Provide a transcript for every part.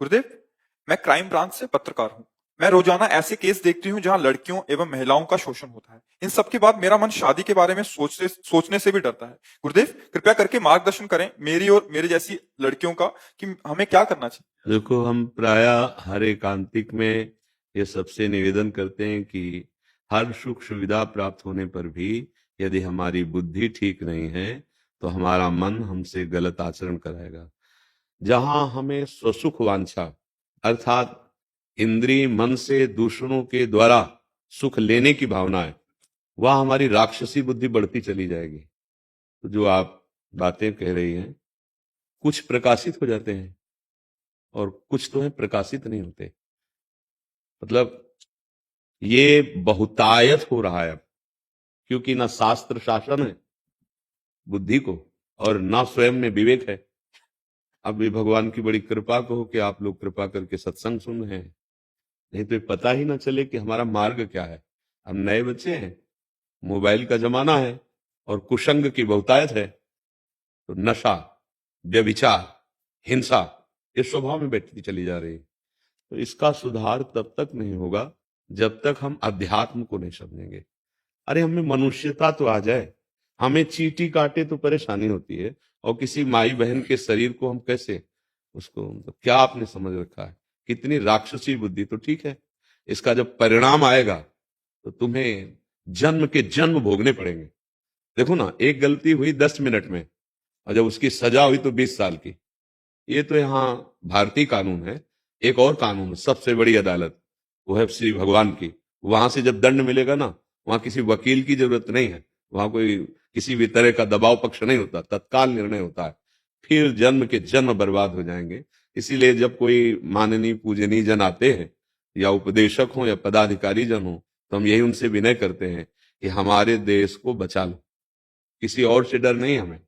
गुरुदेव, मैं crime branch से पत्रकार हूँ। मैं रोजाना ऐसे केस देखती हूँ जहाँ लड़कियों एवं महिलाओं का शोषण होता है। इन सब के बाद मेरा मन शादी के बारे में सोचने से भी डरता है। गुरुदेव, कृपया करके मार्गदर्शन करें मेरी और मेरे जैसी लड़कियों का कि हमें क्या करना चाहिए। देखो, हम प्रायः हर एकांतिक में ये सबसे निवेदन करते हैं कि हर सुख सुविधा प्राप्त होने पर भी यदि हमारी बुद्धि ठीक नहीं है तो हमारा मन हमसे गलत आचरण कराएगा। जहां हमें स्वसुख वांछा अर्थात इंद्रिय मन से दूसरों के द्वारा सुख लेने की भावना है, वह हमारी राक्षसी बुद्धि बढ़ती चली जाएगी। तो जो आप बातें कह रही हैं, कुछ प्रकाशित हो जाते हैं और कुछ तो है प्रकाशित नहीं होते। मतलब ये बहुतायत हो रहा है अब, क्योंकि ना शास्त्र शासन है बुद्धि को और ना स्वयं में विवेक है। अब भी भगवान की बड़ी कृपा कहो कि आप लोग कृपा करके सत्संग सुन रहे हैं, नहीं तो पता ही ना चले कि हमारा मार्ग क्या है। हम नए बच्चे हैं, मोबाइल का जमाना है और कुसंग की बहुतायत है, तो नशा, व्यभिचार, हिंसा ये स्वभाव में बैठती चली जा रही है। तो इसका सुधार तब तक नहीं होगा जब तक हम अध्यात्म को नहीं समझेंगे। अरे हमें मनुष्यता तो आ जाए, हमें चींटी काटे तो परेशानी होती है, और किसी माई बहन के शरीर को हम कैसे उसको, मतलब क्या आपने समझ रखा है, कितनी राक्षसी बुद्धि। तो ठीक है, इसका जब परिणाम आएगा तो तुम्हें जन्म के जन्म भोगने पड़ेंगे। देखो ना, एक गलती हुई 10 मिनट में और जब उसकी सजा हुई तो 20 साल की। ये तो यहाँ भारतीय कानून है। एक और कानून है, सबसे बड़ी अदालत, वो है श्री भगवान की। वहां से जब दंड मिलेगा ना, वहां किसी वकील की जरूरत नहीं है, वहां कोई किसी भी तरह का दबाव पक्ष नहीं होता, तत्काल निर्णय होता है। फिर जन्म के जन्म बर्बाद हो जाएंगे। इसीलिए जब कोई माननीय पूजनीय जन आते हैं, या उपदेशक हो या पदाधिकारी जन हो, तो हम यही उनसे विनय करते हैं कि हमारे देश को बचा लो। किसी और से डर नहीं हमें,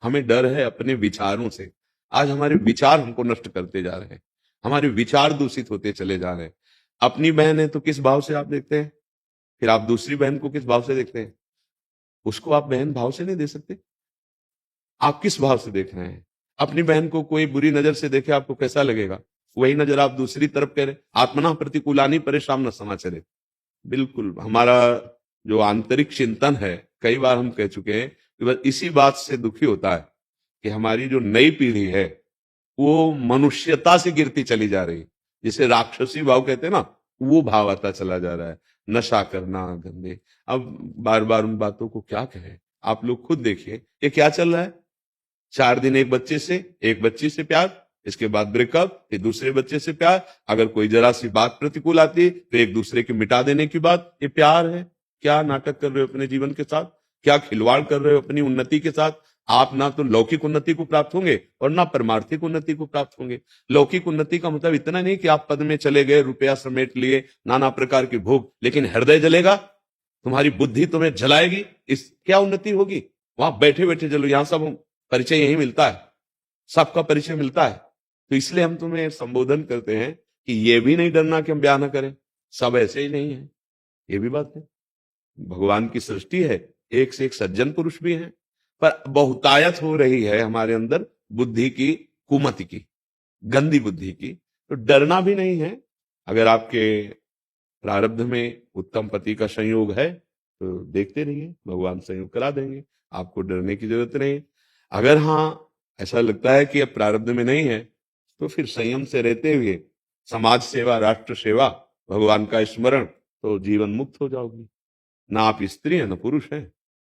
हमें डर है अपने विचारों से। आज हमारे विचार हमको नष्ट करते जा रहे हैं, हमारे विचार दूषित होते चले जा रहे हैं। अपनी बहन है तो किस भाव से आप देखते हैं, फिर आप दूसरी बहन को किस भाव से देखते हैं। उसको आप बहन भाव से नहीं दे सकते, आप किस भाव से देख रहे हैं। अपनी बहन को कोई बुरी नजर से देखे, आपको कैसा लगेगा। वही नजर आप दूसरी तरफ कह रहे, आत्मना प्रतिकूलानी परेशान न समाचरे। बिल्कुल हमारा जो आंतरिक चिंतन है, कई बार हम कह चुके हैं कि बस इसी बात से दुखी होता है कि हमारी जो नई पीढ़ी है वो मनुष्यता से गिरती चली जा रही है। जिसे राक्षसी भाव कहते हैं ना, वो भाव आता चला जा रहा है। नशा करना गंदे, अब बार बार उन बातों को क्या कहें। आप लोग खुद देखिए ये क्या चल रहा है। 4 दिन एक बच्चे से, एक बच्ची से प्यार, इसके बाद ब्रेकअप, फिर दूसरे बच्चे से प्यार। अगर कोई जरा सी बात प्रतिकूल आती तो एक दूसरे की मिटा देने की बात। ये प्यार है? क्या नाटक कर रहे हो अपने जीवन के साथ, क्या खिलवाड़ कर रहे हो अपनी उन्नति के साथ। आप ना तो लौकिक उन्नति को प्राप्त होंगे और ना परमार्थिक उन्नति को प्राप्त होंगे। लौकिक उन्नति का मतलब इतना नहीं कि आप पद में चले गए, रुपया समेट लिए, नाना प्रकार की भोग, लेकिन हृदय जलेगा, तुम्हारी बुद्धि तुम्हें जलाएगी, इस क्या उन्नति होगी। वहां बैठे बैठे जलो, यहां सब परिचय यही मिलता है, सबका परिचय मिलता है। तो इसलिए हम तुम्हें संबोधन करते हैं कि ये भी नहीं डरना कि हम ब्याह ना करें, सब ऐसे ही नहीं है, ये भी बात है। भगवान की सृष्टि है, एक से एक सज्जन पुरुष भी हैं, पर बहुतायत हो रही है हमारे अंदर बुद्धि की, कुमति की, गंदी बुद्धि की। तो डरना भी नहीं है। अगर आपके प्रारब्ध में उत्तम पति का संयोग है तो देखते रहिए, भगवान संयोग करा देंगे, आपको डरने की जरूरत नहीं। अगर हाँ ऐसा लगता है कि अब प्रारब्ध में नहीं है, तो फिर संयम से रहते हुए समाज सेवा, राष्ट्र सेवा, भगवान का स्मरण, तो जीवन मुक्त हो जाओगी। ना आप स्त्री है ना पुरुष है,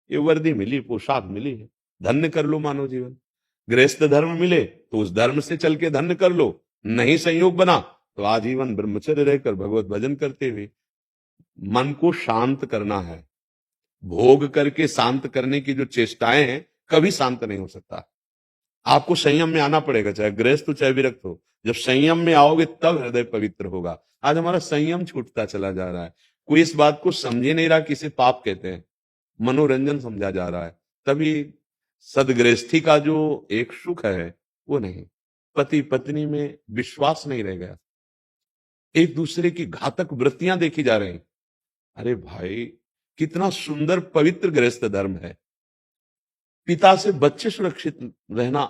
ये वर्दी मिली, पोशाक मिली है, धन्य कर लो मानव जीवन। गृहस्थ धर्म मिले तो उस धर्म से चल के धन्य कर लो, नहीं संयोग बना तो आजीवन ब्रह्मचर्य रहकर भगवत भजन करते हुए मन को शांत करना है। भोग करके शांत करने की जो चेष्टाएं हैं, कभी शांत नहीं हो सकता। आपको संयम में आना पड़ेगा, चाहे गृहस्थ हो चाहे विरक्त हो। जब संयम में आओगे तब हृदय पवित्र होगा। आज हमारा संयम छूटता चला जा रहा है, कोई इस बात को समझे नहीं रहा कि इसे पाप कहते हैं, मनोरंजन समझा जा रहा है। तभी सदगृहस्थी का जो एक सुख है वो नहीं, पति पत्नी में विश्वास नहीं रह गया, एक दूसरे की घातक वृत्तियां देखी जा रही। अरे भाई, कितना सुंदर पवित्र गृहस्थ धर्म है, पिता से बच्चे सुरक्षित रहना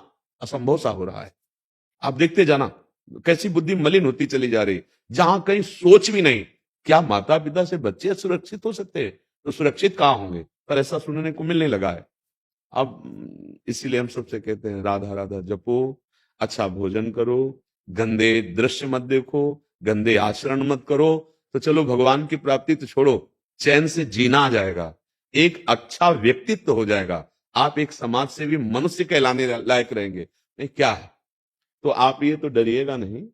असंभव सा हो रहा है। आप देखते जाना, कैसी बुद्धि मलिन होती चली जा रही, जहां कहीं सोच भी नहीं। क्या माता पिता से बच्चे सुरक्षित हो सकते हैं? तो सुरक्षित कहां होंगे? पर ऐसा सुनने को मिलने लगा है। अब इसीलिए हम सबसे कहते हैं राधा राधा जपो, अच्छा भोजन करो, गंदे दृश्य मत देखो, गंदे आचरण मत करो, तो चलो भगवान की प्राप्ति तो छोड़ो, चैन से जीना आ जाएगा, एक अच्छा व्यक्तित्व हो जाएगा, आप एक समाज से भी मनुष्य कहलाने लायक रहेंगे। नहीं क्या है? तो आप ये तो डरिएगा नहीं।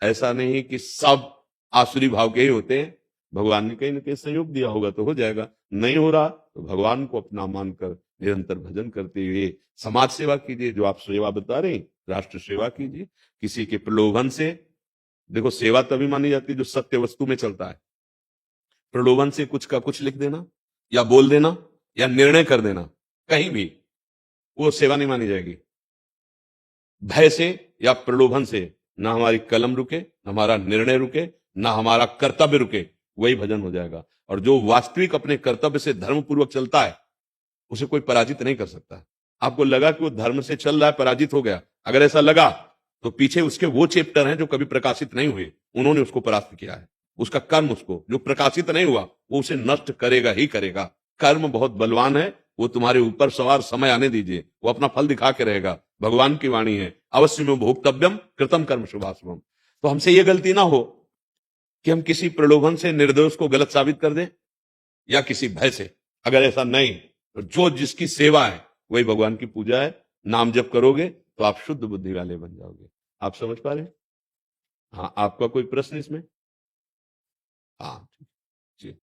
ऐसा नहीं कि सब आसुरी भाव के ही होते हैं, भगवान ने कहीं ना कहीं सहयोग दिया होगा तो हो जाएगा, नहीं हो रहा तो भगवान को अपना मानकर निरंतर भजन करते हुए समाज सेवा कीजिए। जो आप सेवा बता रहे हैं, राष्ट्र सेवा कीजिए, किसी के प्रलोभन से, देखो सेवा तभी मानी जाती है जो सत्य वस्तु में चलता है। प्रलोभन से कुछ का कुछ लिख देना या बोल देना या निर्णय कर देना, कहीं भी वो सेवा नहीं मानी जाएगी। भय से या प्रलोभन से ना हमारी कलम रुके, ना हमारा निर्णय रुके, ना हमारा कर्तव्य रुके, वही भजन हो जाएगा। और जो वास्तविक अपने कर्तव्य से धर्म पूर्वक चलता है, उसे कोई पराजित नहीं कर सकता। आपको लगा कि वो धर्म से चल रहा है, पराजित हो गया, अगर ऐसा लगा तो पीछे उसके वो चैप्टर हैं जो कभी प्रकाशित नहीं हुए, उन्होंने उसको परास्त किया है। उसका कर्म, उसको जो प्रकाशित नहीं हुआ वो उसे नष्ट करेगा ही करेगा। कर्म बहुत बलवान है, वो तुम्हारे ऊपर सवार, समय आने दीजिए, वो अपना फल दिखा के रहेगा। भगवान की वाणी है, अवश्य में भोक्तव्यम कृतम कर्म शुभाशुभम। तो हमसे ये गलती ना हो कि हम किसी प्रलोभन से निर्दोष को गलत साबित कर दें या किसी भय से। अगर ऐसा नहीं तो जो जिसकी सेवा है वही भगवान की पूजा है। नाम जप करोगे तो आप शुद्ध बुद्धि वाले बन जाओगे। आप समझ पा रहे हैं? हाँ, आपका कोई प्रश्न इसमें? हाँ।